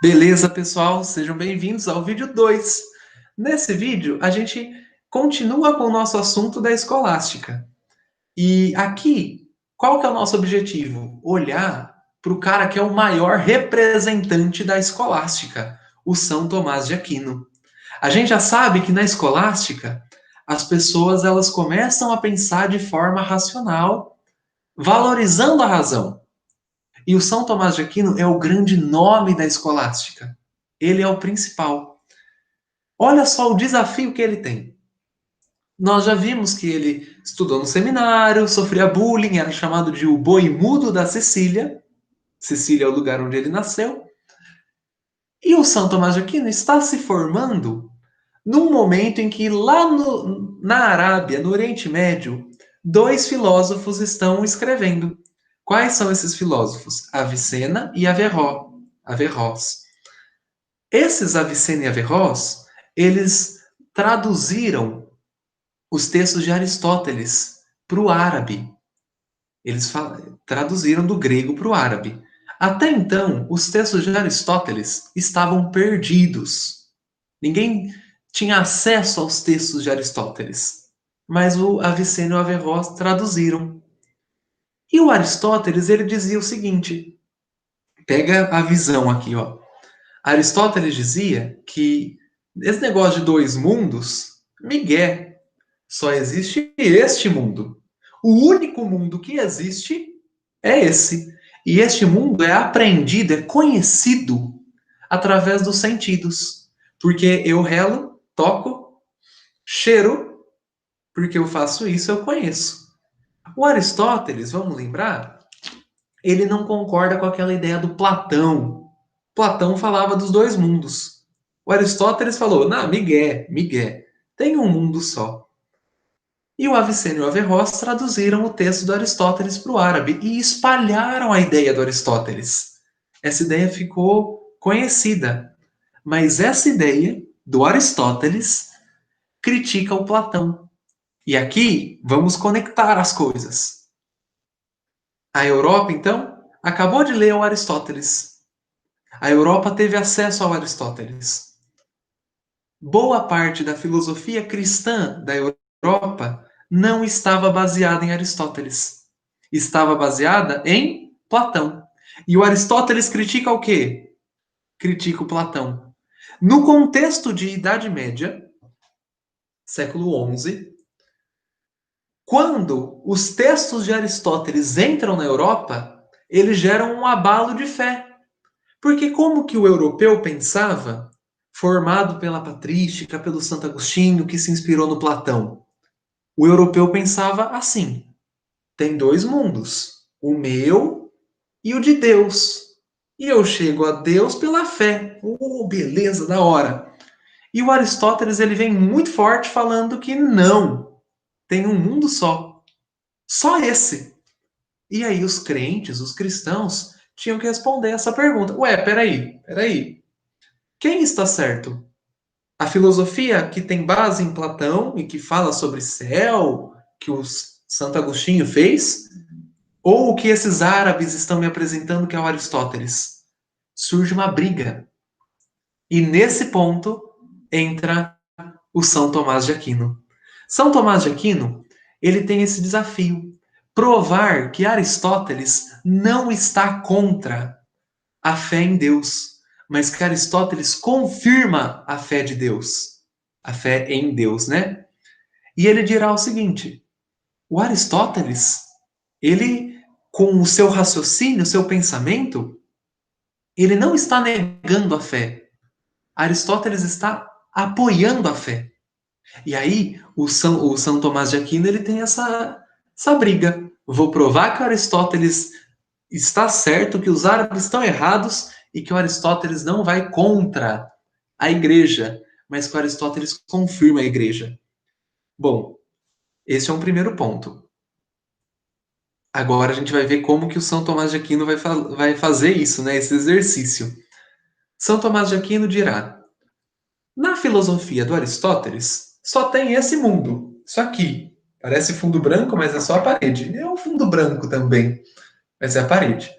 Beleza, pessoal? Sejam bem-vindos ao vídeo 2. Nesse vídeo, a gente continua com o nosso assunto da escolástica. E aqui, qual que é o nosso objetivo? Olhar para o cara que é o maior representante da escolástica, o São Tomás de Aquino. A gente já sabe que na escolástica, as pessoas elas começam a pensar de forma racional, valorizando a razão. E o São Tomás de Aquino é o grande nome da escolástica. Ele é o principal. Olha só o desafio que ele tem. Nós já vimos que ele estudou no seminário, sofria bullying, era chamado de o boi mudo da Sicília. Sicília é o lugar onde ele nasceu. E o São Tomás de Aquino está se formando num momento em que na Arábia, no Oriente Médio, dois filósofos estão escrevendo. Quais são esses filósofos? Avicena e Averroes. Esses Avicena e Averroes, eles traduziram os textos de Aristóteles para o árabe. Eles traduziram do grego para o árabe. Até então, os textos de Aristóteles estavam perdidos. Ninguém tinha acesso aos textos de Aristóteles. Mas o Avicena e o Averroes traduziram. E o Aristóteles, ele dizia o seguinte, pega a visão aqui, ó. Aristóteles dizia que esse negócio de dois mundos, migué, só existe este mundo. O único mundo que existe é esse. E este mundo é aprendido, é conhecido através dos sentidos. Porque eu relo, toco, cheiro, porque eu faço isso, eu conheço. O Aristóteles, vamos lembrar, ele não concorda com aquela ideia do Platão. Platão falava dos dois mundos. O Aristóteles falou, não, migué, migué, tem um mundo só. E o Avicena e o Averroes traduziram o texto do Aristóteles para o árabe e espalharam a ideia do Aristóteles. Essa ideia ficou conhecida. Mas essa ideia do Aristóteles critica o Platão. E aqui vamos conectar as coisas. A Europa, então, acabou de ler o Aristóteles. A Europa teve acesso ao Aristóteles. Boa parte da filosofia cristã da Europa não estava baseada em Aristóteles. Estava baseada em Platão. E o Aristóteles critica o quê? Critica o Platão. No contexto de Idade Média, século XI, quando os textos de Aristóteles entram na Europa, eles geram um abalo de fé. Porque como que o europeu pensava, formado pela patrística, pelo Santo Agostinho, que se inspirou no Platão? O europeu pensava assim: tem dois mundos, o meu e o de Deus. E eu chego a Deus pela fé. Oh, beleza, da hora. E o Aristóteles ele vem muito forte falando que não, tem um mundo só. Só esse. E aí os crentes, os cristãos, tinham que responder essa pergunta. Ué, peraí. Quem está certo? A filosofia que tem base em Platão e que fala sobre céu, que o Santo Agostinho fez? Ou o que esses árabes estão me apresentando que é o Aristóteles? Surge uma briga. E nesse ponto entra o São Tomás de Aquino. São Tomás de Aquino, ele tem esse desafio, provar que Aristóteles não está contra a fé em Deus, mas que Aristóteles confirma a fé de Deus, a fé em Deus, né? E ele dirá o seguinte: o Aristóteles, ele, com o seu raciocínio, o seu pensamento, ele não está negando a fé. Aristóteles está apoiando a fé. E aí, o São Tomás de Aquino, ele tem essa briga. Vou provar que Aristóteles está certo, que os árabes estão errados e que o Aristóteles não vai contra a igreja, mas que o Aristóteles confirma a igreja. Bom, esse é um primeiro ponto. Agora a gente vai ver como que o São Tomás de Aquino vai fazer isso, né? Esse exercício. São Tomás de Aquino dirá: na filosofia do Aristóteles, só tem esse mundo, isso aqui. Parece fundo branco, mas é só a parede. É um fundo branco também, mas é a parede.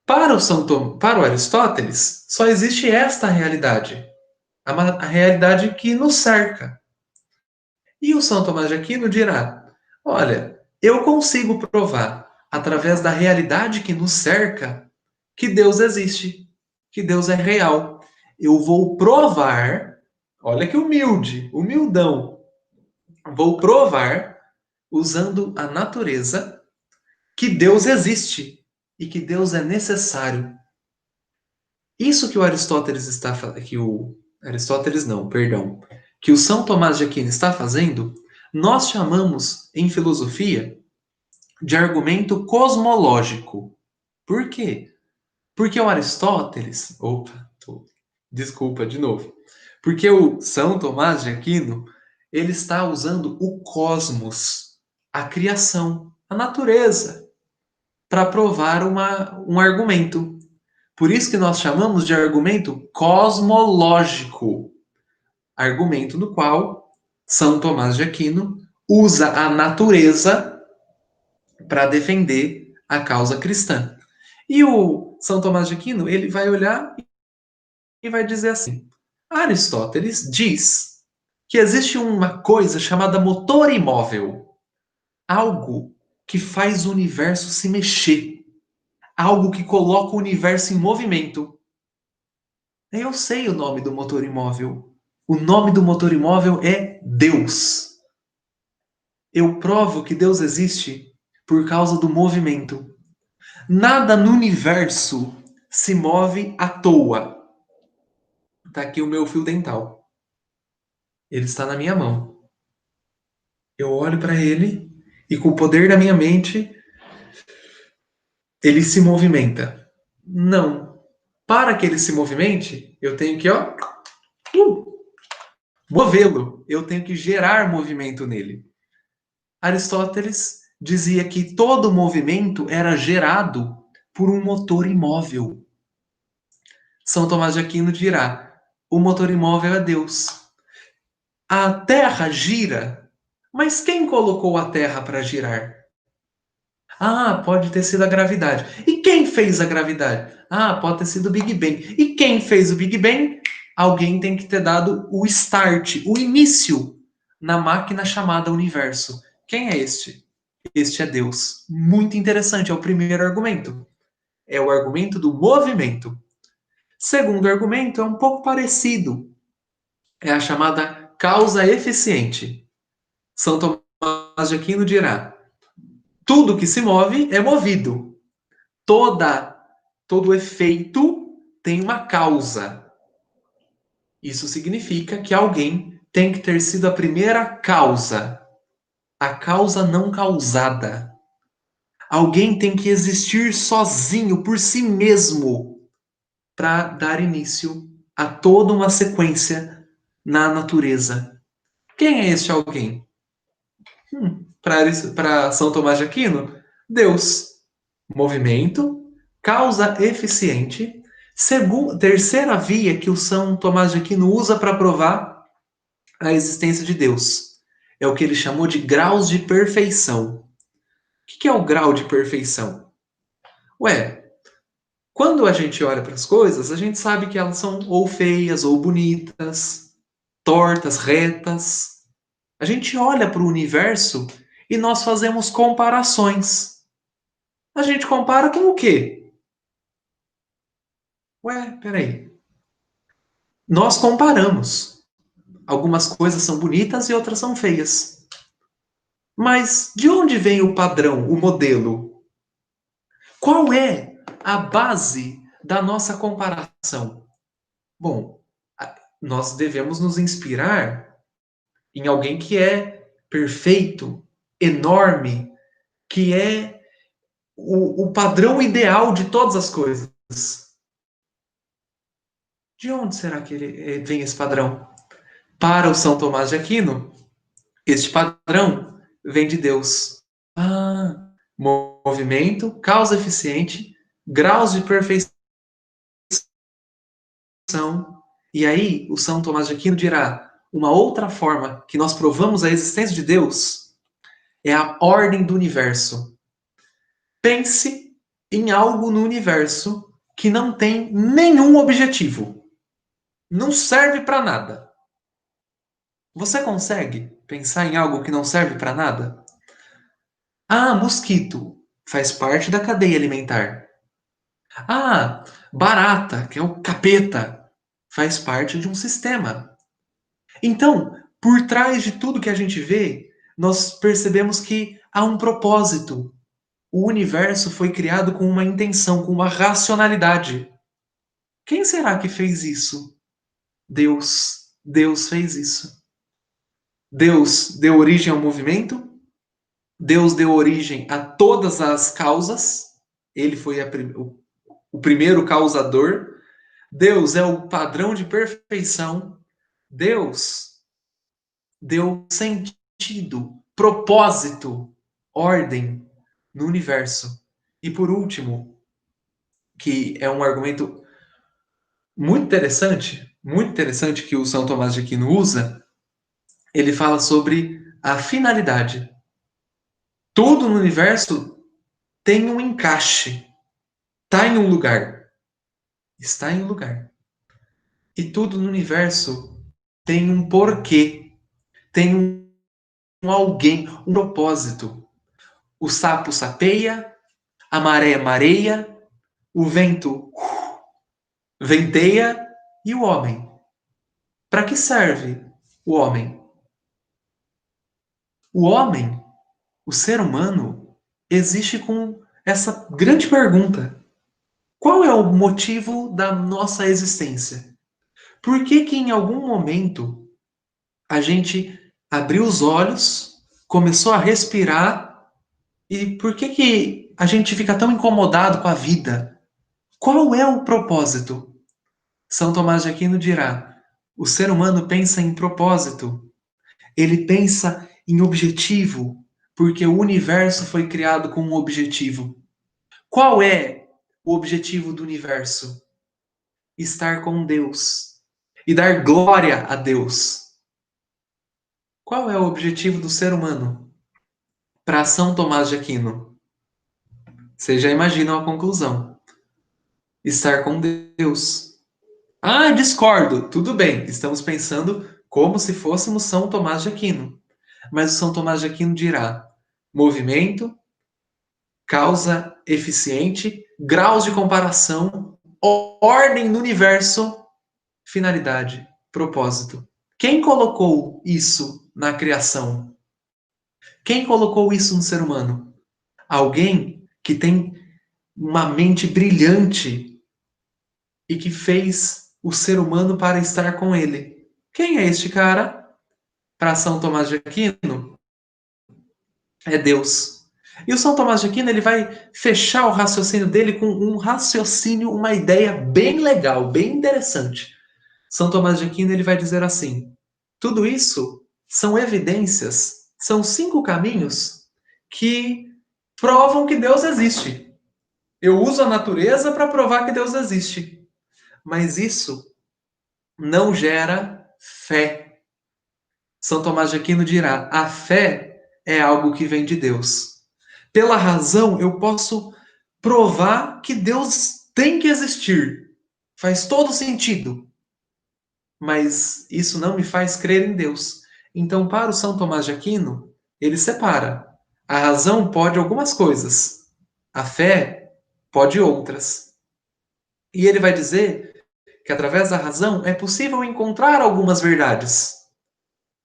Para o Aristóteles, só existe esta realidade, a realidade que nos cerca. E o São Tomás de Aquino dirá: olha, eu consigo provar, através da realidade que nos cerca, que Deus existe, que Deus é real. Eu vou provar, olha que humilde, humildão, vou provar, usando a natureza, que Deus existe e que Deus é necessário. Isso que o Aristóteles está que o Aristóteles não, perdão, que o São Tomás de Aquino está fazendo, nós chamamos em filosofia de argumento cosmológico. Por quê? Porque o Aristóteles, desculpa de novo. Porque o São Tomás de Aquino, ele está usando o cosmos, a criação, a natureza, para provar um argumento. Por isso que nós chamamos de argumento cosmológico, argumento no qual São Tomás de Aquino usa a natureza para defender a causa cristã. E o São Tomás de Aquino, ele vai olhar e vai dizer assim: Aristóteles diz que existe uma coisa chamada motor imóvel, algo que faz o universo se mexer, algo que coloca o universo em movimento. Eu sei o nome do motor imóvel. O nome do motor imóvel é Deus. Eu provo que Deus existe por causa do movimento. Nada no universo se move à toa. Tá aqui o meu fio dental. Ele está na minha mão. Eu olho para ele e, com o poder da minha mente, ele se movimenta. Não. Para que ele se movimente, eu tenho que, movê-lo. Eu tenho que gerar movimento nele. Aristóteles dizia que todo movimento era gerado por um motor imóvel. São Tomás de Aquino dirá: o motor imóvel é Deus. A Terra gira, mas quem colocou a Terra para girar? Ah, pode ter sido a gravidade. E quem fez a gravidade? Ah, pode ter sido o Big Bang. E quem fez o Big Bang? Alguém tem que ter dado o start, o início na máquina chamada universo. Quem é este? Este é Deus. Muito interessante, é o primeiro argumento. É o argumento do movimento. Segundo argumento é um pouco parecido. É a chamada causa eficiente. São Tomás de Aquino dirá: tudo que se move é movido. Todo efeito tem uma causa. Isso significa que alguém tem que ter sido a primeira causa, a causa não causada. Alguém tem que existir sozinho, por si mesmo, para dar início a toda uma sequência na natureza. Quem é este alguém? Para São Tomás de Aquino, Deus. Movimento, causa eficiente. Terceira via que o São Tomás de Aquino usa para provar a existência de Deus. É o que ele chamou de graus de perfeição. O que é o grau de perfeição? Ué, quando a gente olha para as coisas, a gente sabe que elas são ou feias ou bonitas, tortas, retas. A gente olha para o universo e nós fazemos comparações. A gente compara com o quê? Ué, peraí. Nós comparamos. Algumas coisas são bonitas e outras são feias. Mas de onde vem o padrão, o modelo? Qual é a base da nossa comparação? Bom, nós devemos nos inspirar em alguém que é perfeito, enorme, que é o padrão ideal de todas as coisas. De onde será que vem esse padrão? Para o São Tomás de Aquino, este padrão vem de Deus. Ah, movimento, causa eficiente, graus de perfeição. E aí, o São Tomás de Aquino dirá: uma outra forma que nós provamos a existência de Deus é a ordem do universo. Pense em algo no universo que não tem nenhum objetivo. Não serve para nada. Você consegue pensar em algo que não serve para nada? Ah, mosquito faz parte da cadeia alimentar. Ah, barata, que é o capeta, faz parte de um sistema. Então, por trás de tudo que a gente vê, nós percebemos que há um propósito. O universo foi criado com uma intenção, com uma racionalidade. Quem será que fez isso? Deus. Deus fez isso. Deus deu origem ao movimento, Deus deu origem a todas as causas, ele foi o primeiro causador. Deus é o padrão de perfeição. Deus deu sentido, propósito, ordem no universo. E por último, que é um argumento muito interessante que o São Tomás de Aquino usa, ele fala sobre a finalidade. Tudo no universo tem um encaixe, está em um lugar, está em um lugar. E tudo no universo tem um porquê, tem um alguém, um propósito. O sapo sapeia, a maré mareia, o vento venteia e o homem. Para que serve o homem? O homem, o ser humano, existe com essa grande pergunta: qual é o motivo da nossa existência? Por que que em algum momento a gente abriu os olhos, começou a respirar e por que que a gente fica tão incomodado com a vida? Qual é o propósito? São Tomás de Aquino dirá: o ser humano pensa em propósito, ele pensa em objetivo, porque o universo foi criado com um objetivo. Qual é o objetivo do universo? Estar com Deus e dar glória a Deus. Qual é o objetivo do ser humano? Para São Tomás de Aquino, vocês já imaginam a conclusão: estar com Deus. Ah, discordo. Tudo bem, estamos pensando como se fôssemos São Tomás de Aquino. Mas o São Tomás de Aquino dirá: movimento, causa eficiente, graus de comparação, ordem no universo, finalidade, propósito. Quem colocou isso na criação? Quem colocou isso no ser humano? Alguém que tem uma mente brilhante e que fez o ser humano para estar com ele. Quem é este cara? Para São Tomás de Aquino, é Deus. E o São Tomás de Aquino ele vai fechar o raciocínio dele com um raciocínio, uma ideia bem legal, bem interessante. São Tomás de Aquino ele vai dizer assim: tudo isso são evidências, são 5 caminhos que provam que Deus existe. Eu uso a natureza para provar que Deus existe. Mas isso não gera fé. São Tomás de Aquino dirá: a fé é algo que vem de Deus. Pela razão, eu posso provar que Deus tem que existir. Faz todo sentido. Mas isso não me faz crer em Deus. Então, para o São Tomás de Aquino, ele separa. A razão pode algumas coisas, a fé pode outras. E ele vai dizer que através da razão é possível encontrar algumas verdades.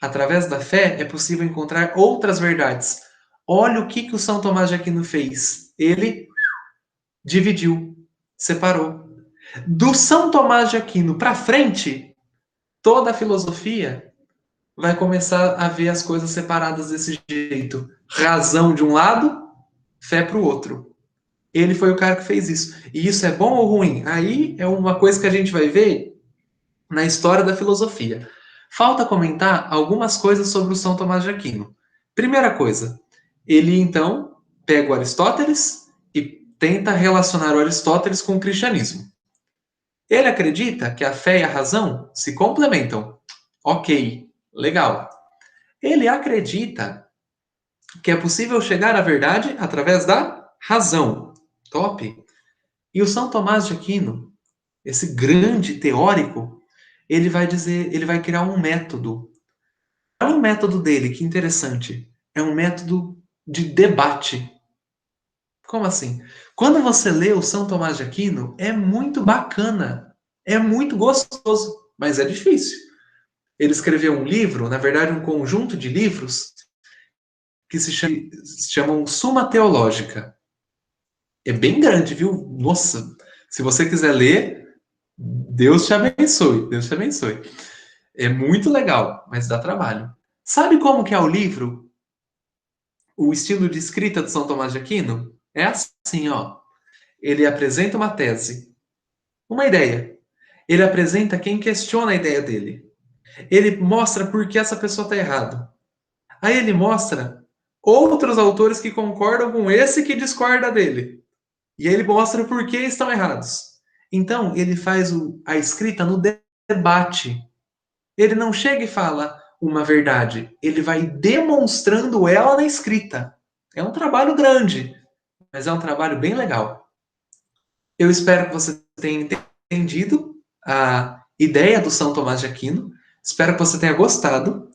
Através da fé é possível encontrar outras verdades. Olha o que o São Tomás de Aquino fez. Ele dividiu, separou. Do São Tomás de Aquino para frente, toda a filosofia vai começar a ver as coisas separadas desse jeito. Razão de um lado, fé para o outro. Ele foi o cara que fez isso. E isso é bom ou ruim? Aí é uma coisa que a gente vai ver na história da filosofia. Falta comentar algumas coisas sobre o São Tomás de Aquino. Primeira coisa, ele então pega o Aristóteles e tenta relacionar o Aristóteles com o cristianismo. Ele acredita que a fé e a razão se complementam. Ok, legal. Ele acredita que é possível chegar à verdade através da razão. Top. E o São Tomás de Aquino, esse grande teórico, ele vai criar um método. Olha o método dele, que interessante. É um método de debate. Como assim? Quando você lê o São Tomás de Aquino, é muito bacana, é muito gostoso, mas é difícil. Ele escreveu um livro, na verdade, um conjunto de livros que se chamam Suma Teológica. É bem grande, viu? Nossa, se você quiser ler, Deus te abençoe, Deus te abençoe. É muito legal, mas dá trabalho. Sabe como que é o livro? O estilo de escrita de São Tomás de Aquino? É assim, ó. Ele apresenta uma tese, uma ideia. Ele apresenta quem questiona a ideia dele. Ele mostra por que essa pessoa está errada. Aí ele mostra outros autores que concordam com esse que discorda dele. E aí ele mostra por que estão errados. Então, ele faz a escrita no debate. Ele não chega e fala uma verdade. Ele vai demonstrando ela na escrita. É um trabalho grande, mas é um trabalho bem legal. Eu espero que você tenha entendido a ideia do São Tomás de Aquino. Espero que você tenha gostado.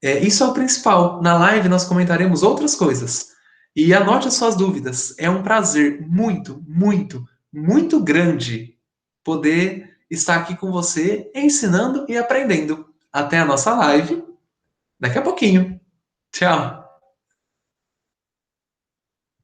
Isso é o principal. Na live nós comentaremos outras coisas. E anote as suas dúvidas. É um prazer muito, muito, muito grande poder estar aqui com você, ensinando e aprendendo. Até a nossa live daqui a pouquinho. Tchau!